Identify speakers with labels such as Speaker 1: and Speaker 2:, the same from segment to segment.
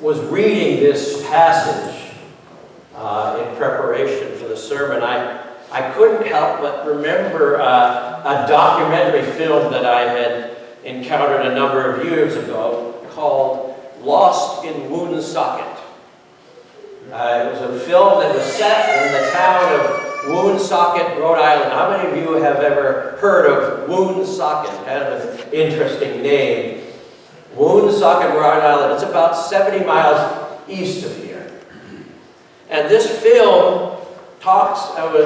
Speaker 1: was reading this passage in preparation for the sermon, I couldn't help but remember a documentary film that I had encountered a number of years ago called Lost in Woonsocket. It was a film that was set in the town of Woonsocket, Rhode Island. How many of you have ever heard of Woonsocket? Kind of an interesting name. Woonsocket, Rhode Island. It's about 70 miles east of here. And this film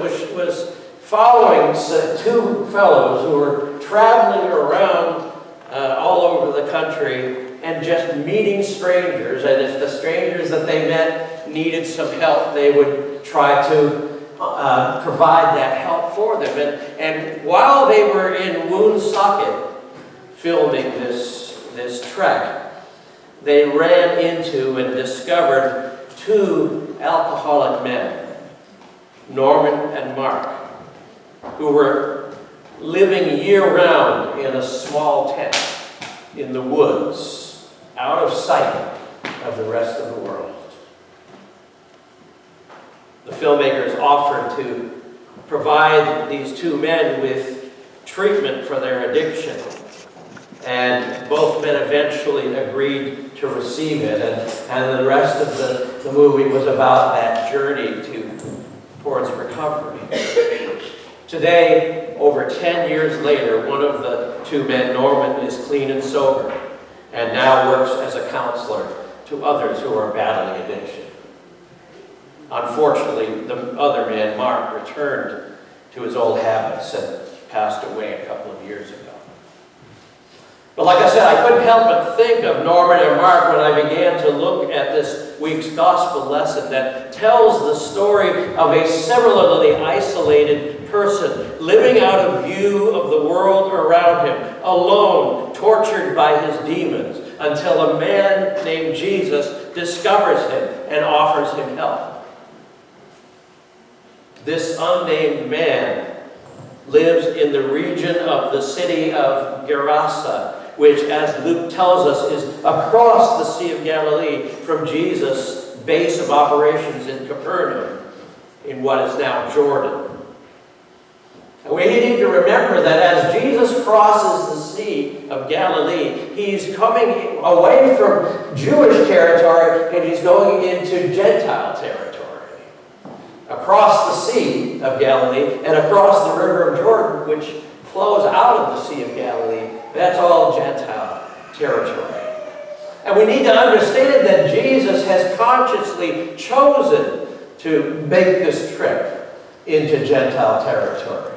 Speaker 1: which was following two fellows who were traveling around all over the country and just meeting strangers. And if the strangers that they met needed some help, they would try to provide that help for them. And while they were in Woonsocket filming this trek, they ran into and discovered two alcoholic men, Norman and Mark, who were living year-round in a small tent in the woods, out of sight of the rest of the world. The filmmakers offered to provide these two men with treatment for their addiction, and both men eventually agreed to receive it, and the rest of the movie was about that journey towards recovery. Today, over 10 years later, one of the two men, Norman, is clean and sober, and now works as a counselor to others who are battling addiction. Unfortunately, the other man, Mark, returned to his old habits and passed away a couple of years ago. But like I said, I couldn't help but think of Norman and Mark when I began to look at this week's gospel lesson that tells the story of a similarly isolated person living out of view of the world around him, alone, tortured by his demons, until a man named Jesus discovers him and offers him help. This unnamed man lives in the region of the city of Gerasa, which, as Luke tells us, is across the Sea of Galilee from Jesus' base of operations in Capernaum, in what is now Jordan. And we need to remember that as Jesus crosses the Sea of Galilee, he's coming away from Jewish territory and he's going into Gentile territory. Across the Sea of Galilee and across the River of Jordan, which flows out of the Sea of Galilee, that's all Gentile territory. And we need to understand that Jesus has consciously chosen to make this trip into Gentile territory.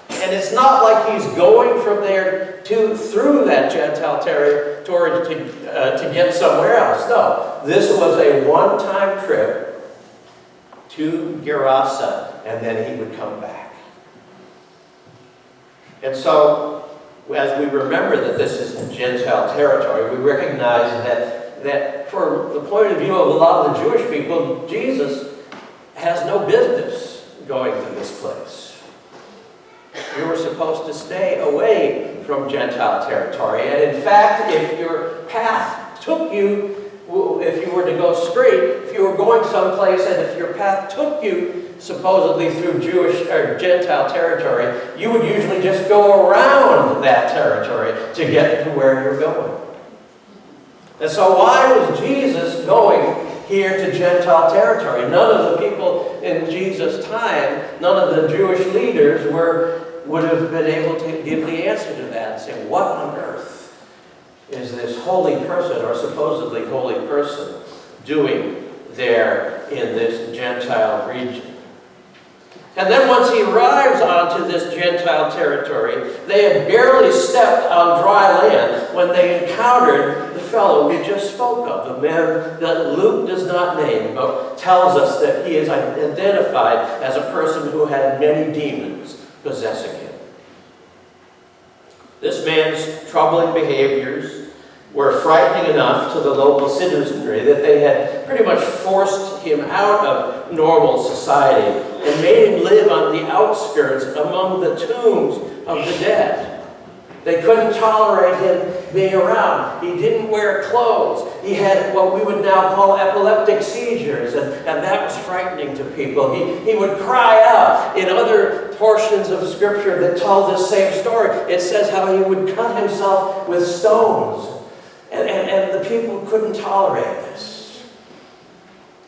Speaker 1: And it's not like he's going from there through that Gentile territory to get somewhere else. No, this was a one-time trip to Gerasa, and then he would come back. And so, as we remember that this is Gentile territory, we recognize that from the point of view of a lot of the Jewish people, Jesus has no business going to this place. You were supposed to stay away from Gentile territory. And in fact, if your path took you, if you were to go straight, if you were going someplace and if your path took you supposedly through Jewish or Gentile territory, you would usually just go around that territory to get to where you're going. And so why was Jesus going here to Gentile territory? None of the people in Jesus' time, none of the Jewish leaders would have been able to give the answer to that and say, what on earth is this holy person, or supposedly holy person, doing there in this Gentile region? And then once he arrives onto this Gentile territory, they had barely stepped on dry land when they encountered the fellow we just spoke of, the man that Luke does not name, but tells us that he is identified as a person who had many demons possessing him. This man's troubling behaviors were frightening enough to the local citizenry that they had pretty much forced him out of normal society and made him live on the outskirts among the tombs of the dead. They couldn't tolerate him being around. He didn't wear clothes. He had what we would now call epileptic seizures, and that was frightening to people. He would cry out. In other portions of Scripture that tell this same story, it says how he would cut himself with stones. And the people couldn't tolerate this.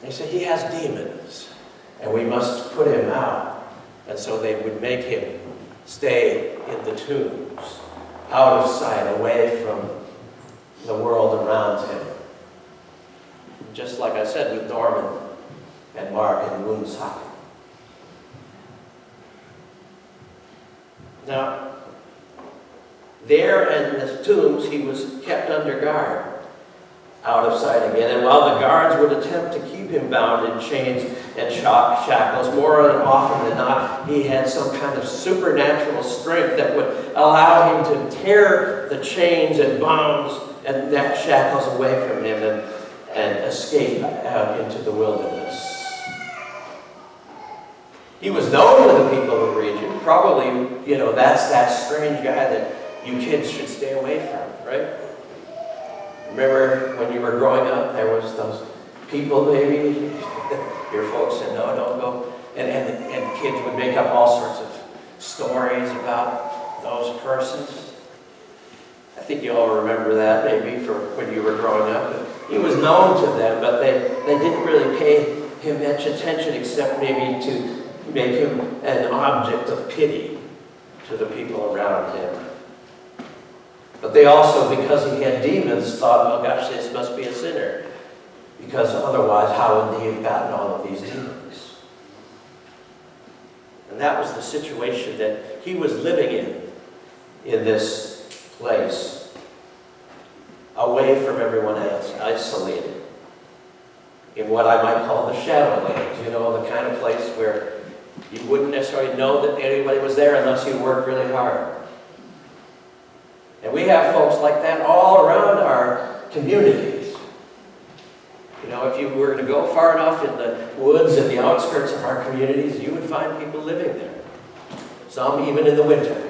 Speaker 1: They said, he has demons, and we must put him out. And so they would make him stay in the tombs, out of sight, away from the world around him. Just like I said with Norman and Mark and Woonsocket. Now, there in the tombs, he was kept under guard, out of sight again. And while the guards would attempt to keep him bound in chains and shackles, more often than not, he had some kind of supernatural strength that would allow him to tear the chains and bonds and neck shackles away from him and escape out into the wilderness. He was known to the people of the region. Probably, that's that strange guy that you kids should stay away from, right? Remember when you were growing up, there was those people, maybe, your folks said, no, don't go. And kids would make up all sorts of stories about those persons. I think you all remember that, maybe, for when you were growing up. He was known to them, but they didn't really pay him much attention except maybe to make him an object of pity to the people around him. But they also, because he had demons, thought, oh gosh, this must be a sinner. Because otherwise, how would he have gotten all of these demons? And that was the situation that he was living in this place, away from everyone else, isolated, in what I might call the Shadowlands, the kind of place where you wouldn't necessarily know that anybody was there unless you worked really hard. And we have folks like that all around our communities. If you were to go far enough in the woods and the outskirts of our communities, you would find people living there. Some even in the winter.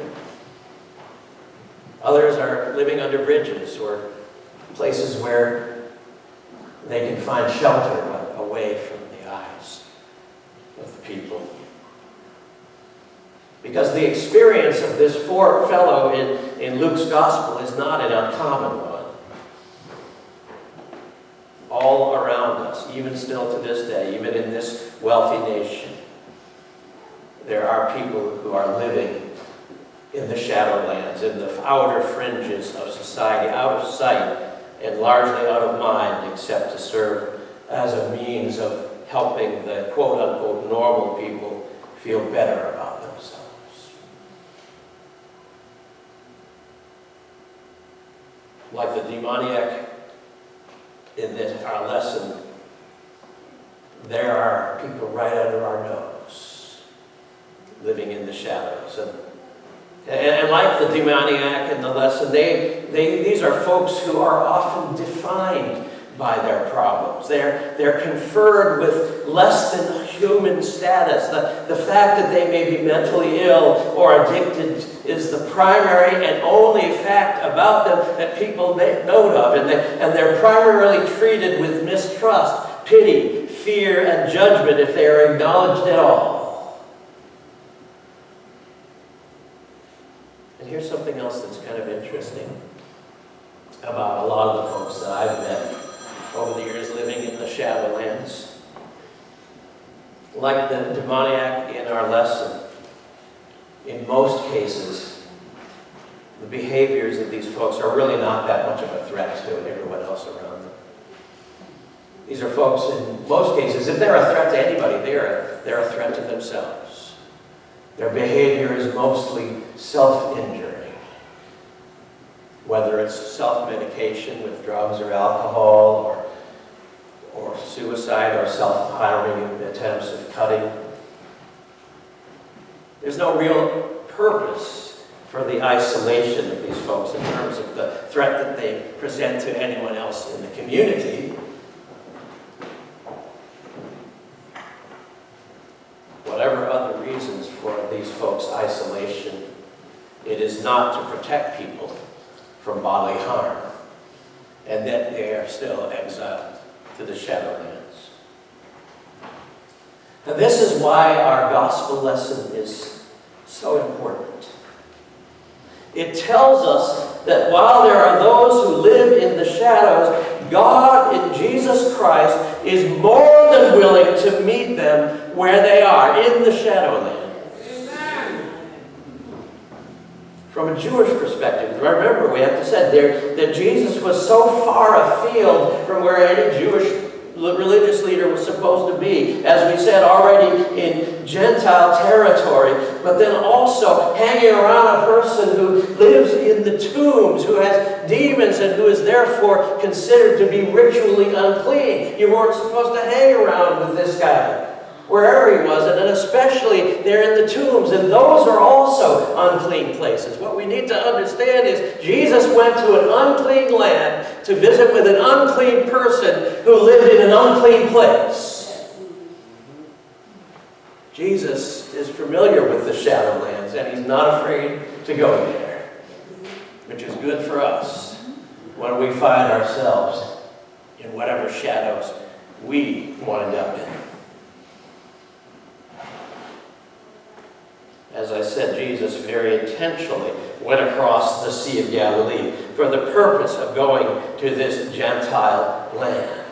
Speaker 1: Others are living under bridges or places where they can find shelter away from the eyes of the people. Because the experience of this poor fellow in Luke's gospel is not an uncommon one. All around us, even still to this day, even in this wealthy nation, there are people who are living in the Shadowlands, in the outer fringes of society, out of sight and largely out of mind, except to serve as a means of helping the quote-unquote normal people feel better about themselves. Like the demoniac in our lesson, there are people right under our nose, living in the shadows. And like the demoniac in the lesson, these are folks who are often defined by their problems. They're conferred with less than human status. The fact that they may be mentally ill or addicted is the primary and only fact about them that people make note of. And they're primarily treated with mistrust, pity, fear, and judgment if they are acknowledged at all. And here's something else that's kind of interesting about a lot of the folks that I've met over the years living in the Shadowlands. Like the demoniac in our lesson, in most cases, the behaviors of these folks are really not that much of a threat to everyone else around them. These are folks, in most cases, if they're a threat to anybody, they're a threat to themselves. Their behavior is mostly self-injury. Whether it's self-medication with drugs or alcohol, or suicide or self-harming attempts of cutting. There's no real purpose for the isolation of these folks in terms of the threat that they present to anyone else in the community. Whatever other reasons for these folks' isolation, it is not to protect people from bodily harm, and that they are still exiled to the Shadowlands. Now, this is why our gospel lesson is so important. It tells us that while there are those who live in the shadows, God in Jesus Christ is more than willing to meet them where they are, in the Shadowlands. From a Jewish perspective, remember, we have to say there that Jesus was so far afield from where any Jewish religious leader was supposed to be, as we said already, in Gentile territory, but then also hanging around a person who lives in the tombs, who has demons, and who is therefore considered to be ritually unclean. You weren't supposed to hang around with this guy, wherever he was, and then especially there in the tombs, and those are also unclean places. What we need to understand is Jesus went to an unclean land to visit with an unclean person who lived in an unclean place. Jesus is familiar with the Shadowlands, and he's not afraid to go there, which is good for us when we find ourselves in whatever shadows we wind up in. As I said, Jesus very intentionally went across the Sea of Galilee for the purpose of going to this Gentile land.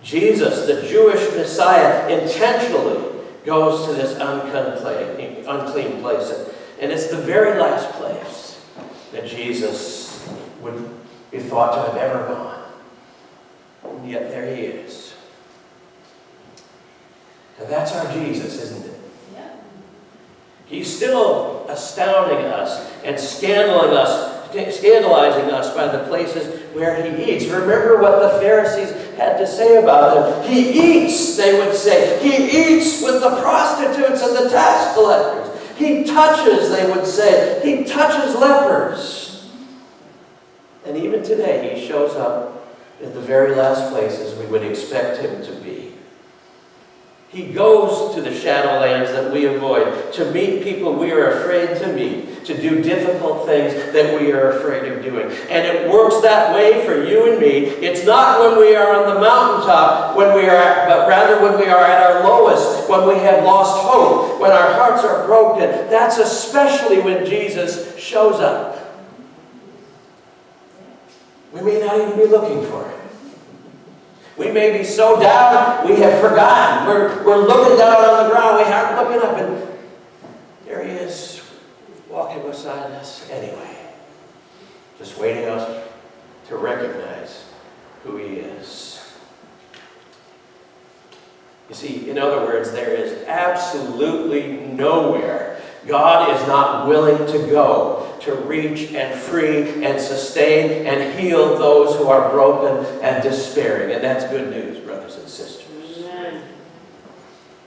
Speaker 1: Jesus, the Jewish Messiah, intentionally goes to this unclean place. And it's the very last place that Jesus would be thought to have ever gone. And yet there he is. And that's our Jesus, isn't it? He's still astounding us and scandalizing us by the places where he eats. Remember what the Pharisees had to say about him. He eats, they would say. He eats with the prostitutes and the tax collectors. He touches, they would say. He touches lepers. And even today, he shows up in the very last places we would expect him to be. He goes to the Shadowlands that we avoid, to meet people we are afraid to meet, to do difficult things that we are afraid of doing. And it works that way for you and me. It's not when we are on the mountaintop, but rather when we are at our lowest, when we have lost hope, when our hearts are broken. That's especially when Jesus shows up. We may not even be looking for him. We may be so down, we have forgotten. We're looking down on the ground, we aren't looking up, and there he is, walking beside us anyway. Just waiting us to recognize who he is. You see, in other words, there is absolutely nowhere God is not willing to go to reach and free and sustain and heal those who are broken and despairing. And that's good news, brothers and sisters. Amen.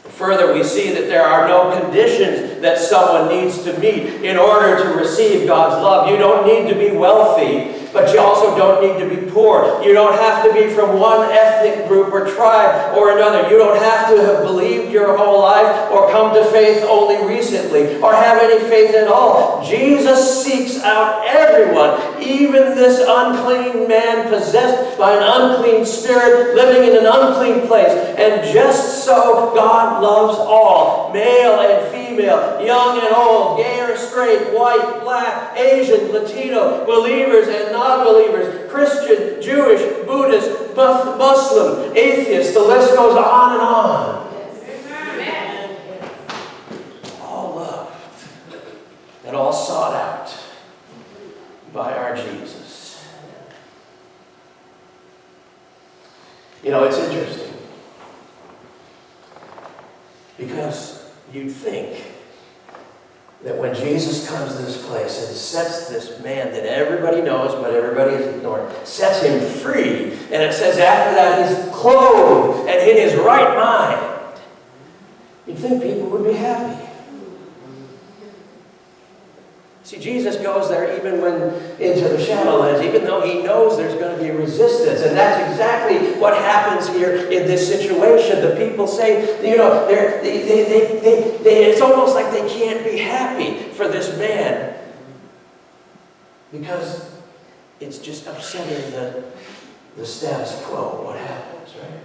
Speaker 1: Further, we see that there are no conditions that someone needs to meet in order to receive God's love. You don't need to be wealthy, but you also don't need to be poor. You don't have to be from one ethnic group or tribe or another. You don't have to have believed your whole life or come to faith only recently or have any faith at all. Jesus seeks out everyone, even this unclean man possessed by an unclean spirit living in an unclean place. And just so God loves all, male and female, young and old, gay or straight, white, black, Asian, Latino, believers and non-believers, Christian, Jewish, Buddhist, Muslim, atheist, the list goes on and on. Amen. All loved and all sought out by our Jesus. You know, it's interesting because you'd think that when Jesus comes to this place and sets this man that everybody knows but everybody is ignoring, sets him free, and it says after that he's clothed and in his right mind, you'd think people would be happy. See, Jesus goes there even when into the Shadowlands, even though he knows there's going to be resistance. And that's exactly what happens here in this situation. The people say, you know, it's almost like they can't be happy for this man Because it's just upsetting the status quo, what happens, right?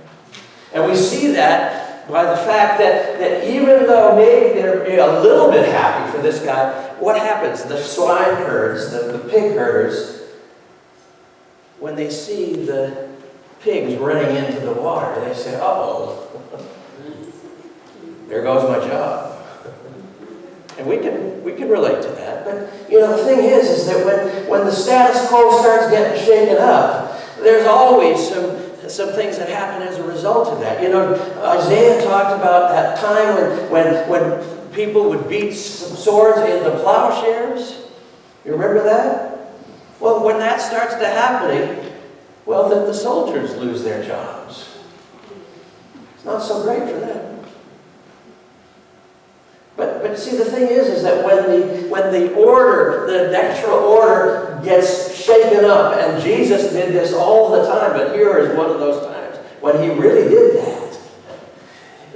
Speaker 1: And we see that by the fact that even though maybe they're a little bit happy for this guy, what happens? The swine herds, the pig herders, when they see the pigs running into the water, they say, uh-oh, there goes my job. And we can relate to that. But, the thing is that when the status quo starts getting shaken up, there's always some things that happen as a result of that. Isaiah talked about that time when people would beat swords into plowshares. You remember that? Well, when that starts to happening, well, then the soldiers lose their jobs. It's not so great for them. But see, the thing is that when the order, the natural order gets shaken up, and Jesus did this all the time, but here is one of those times when he really did that.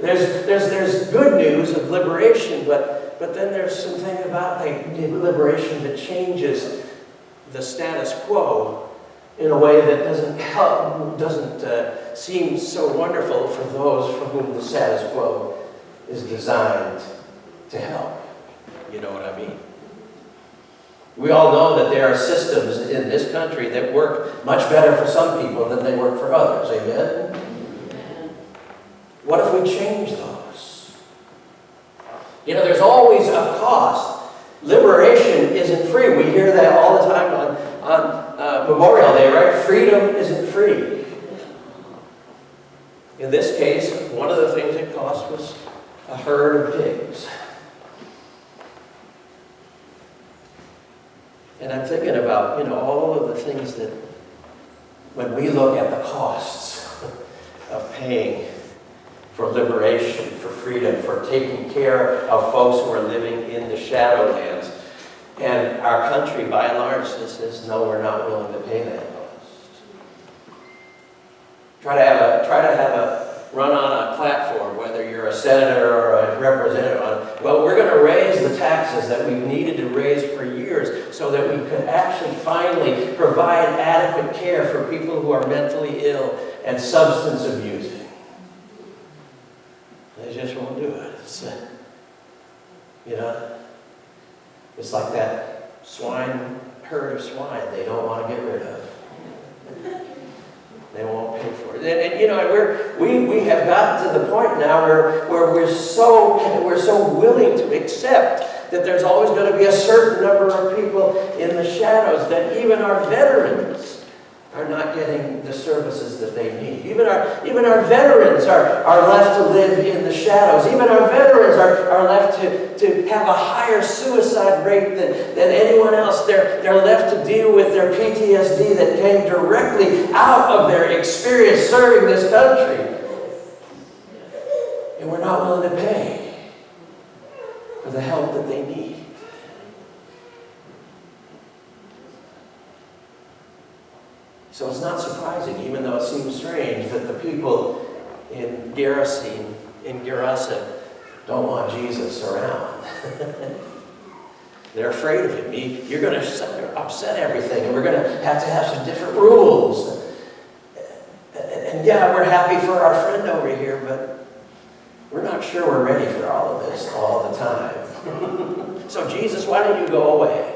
Speaker 1: There's good news of liberation, but then there's something about the liberation that changes the status quo in a way that doesn't seem so wonderful for those for whom the status quo is designed to help. You know what I mean? We all know that there are systems in this country that work much better for some people than they work for others. Amen? What if we change those? There's always a cost. Liberation isn't free. We hear that all the time on Memorial Day, right? Freedom isn't free. In this case, one of the things it cost was a herd of pigs. And I'm thinking about, all of the things that, when we look at the costs of paying for liberation, for freedom, for taking care of folks who are living in the shadowlands, and our country, by and large, says, no, we're not willing to pay that cost. Try to have a run on a platform, whether you're a senator or a representative, well, we're going to raise the taxes that we've needed to raise for years so that we could actually finally provide adequate care for people who are mentally ill and substance abusing. They just won't do it. It's like that herd of swine they don't want to get rid of. They won't pay for it. And we have gotten to the point now where we're so willing to accept that there's always going to be a certain number of people in the shadows, that even our veterans are not getting the services that they need. Even our veterans are left to live in the shadows. Even our veterans are left to have a higher suicide rate than anyone else. They're left to deal with their PTSD that came directly out of their experience serving this country. And we're not willing to pay for the help that they need. So it's not surprising, even though it seems strange, that the people in Gerasa don't want Jesus around. They're afraid of him. You're going to upset everything, and we're going to have some different rules. And yeah, we're happy for our friend over here, but we're not sure we're ready for all of this all the time. So Jesus, why don't you go away?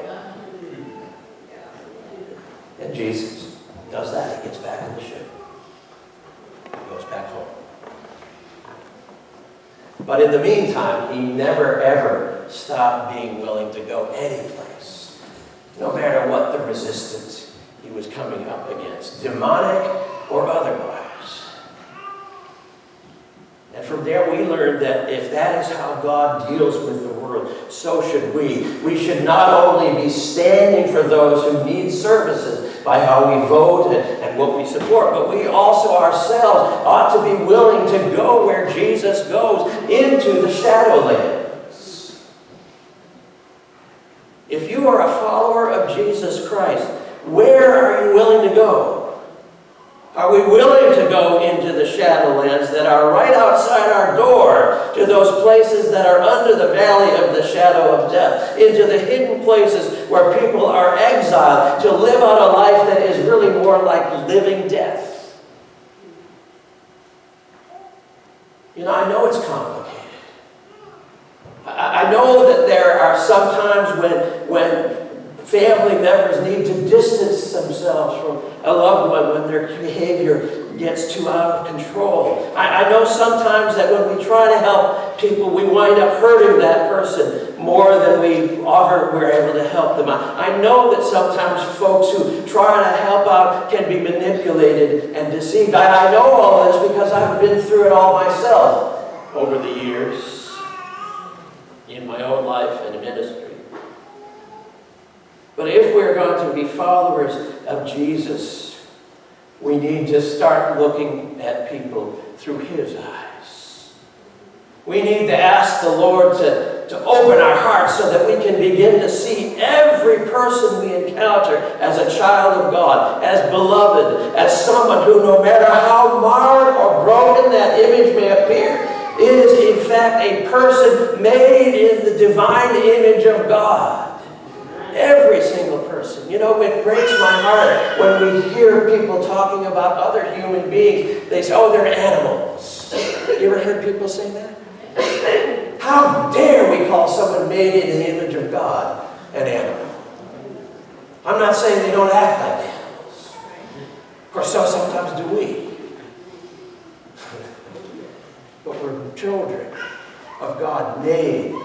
Speaker 1: And Jesus does that. He gets back in the ship. He goes back home. But in the meantime, he never ever stopped being willing to go any place, no matter what the resistance he was coming up against, demonic or otherwise. And from there we learned that if that is how God deals with the world, so should we. We should not only be standing for those who need services by how we vote and what we support, but we also ourselves ought to be willing to go where Jesus goes, into the shadowlands. If you are a follower of Jesus Christ, where are you willing to go? Are we willing to go into the shadowlands that are right outside our door, to those places that are under the valley of the shadow of death, into the hidden places where people are exiled, to live out a life that is really more like living death? You know, I know it's complicated. I know that there are some times when family members need to distance themselves from a loved one when their behavior gets too out of control. I know sometimes that when we try to help people, we wind up hurting that person more than we're able to help them. I know that sometimes folks who try to help out can be manipulated and deceived. I know all this because I've been through it all myself over the years in my own life and ministry. But if we're going to be followers of Jesus, we need to start looking at people through His eyes. We need to ask the Lord to open our hearts so that we can begin to see every person we encounter as a child of God, as beloved, as someone who, no matter how marred or broken that image may appear, is in fact a person made in the divine image of God. Every single person. You know, it breaks my heart when we hear people talking about other human beings. They say, oh, they're animals. You ever heard people say that? How dare we call someone made in the image of God an animal? I'm not saying they don't act like animals. Of course, so sometimes do we. But we're children of God, made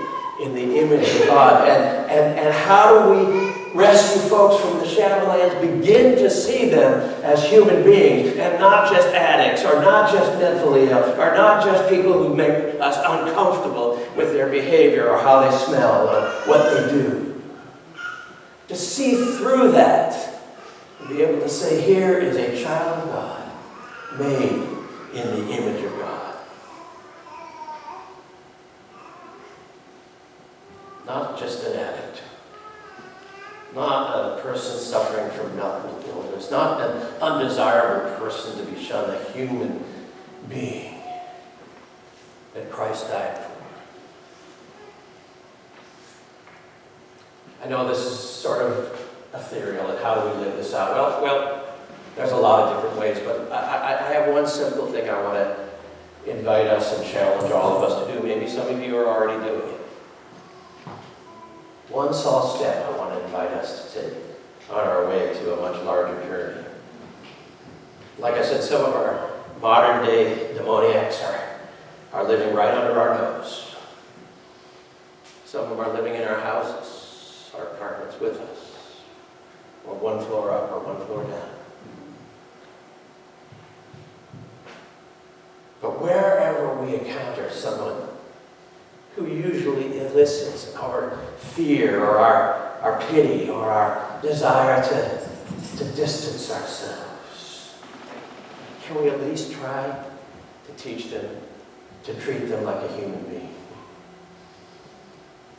Speaker 1: in the image of God. And how do we rescue folks from the shadowlands? Begin to see them as human beings and not just addicts, or not just mentally ill, or not just people who make us uncomfortable with their behavior or how they smell or what they do. To see through that and be able to say, here is a child of God made in the image of God. Not just an addict. Not a person suffering from mental illness. Not an undesirable person to be shunned. A human being that Christ died for. I know this is sort of ethereal, and how do we live this out? Well, there's a lot of different ways, but I have one simple thing I want to invite us and challenge all of us to do. Maybe some of you are already doing it. One small step I want to invite us to take on our way to a much larger journey. Like I said, some of our modern day demoniacs are living right under our nose. Some of them are living in our houses, our apartments with us, or one floor up or one floor down. But wherever we encounter someone who usually elicits our fear or our pity or our desire to distance ourselves, can we at least try to teach them to treat them like a human being?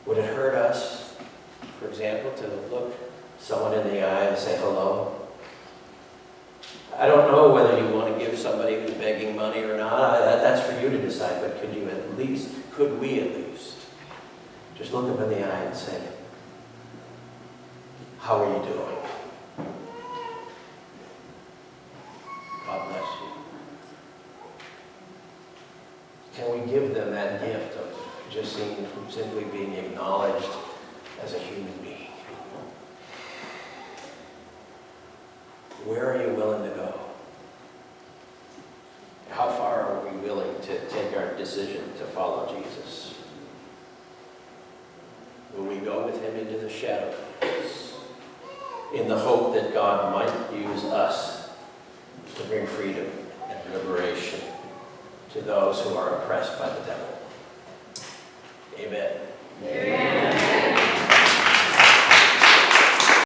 Speaker 1: Would it hurt us, for example, to look someone in the eye and say hello? I don't know whether you want to give somebody who's begging money or not. That's for you to decide. But could we at least, just look them in the eye and say, how are you doing? God bless you. Can we give them that gift of just simply being acknowledged as a human being? Where are you willing to go? How far are we willing to take our decision to follow Jesus? Will we go with him into the shadows in the hope that God might use us to bring freedom and liberation to those who are oppressed by the devil? Amen. Amen.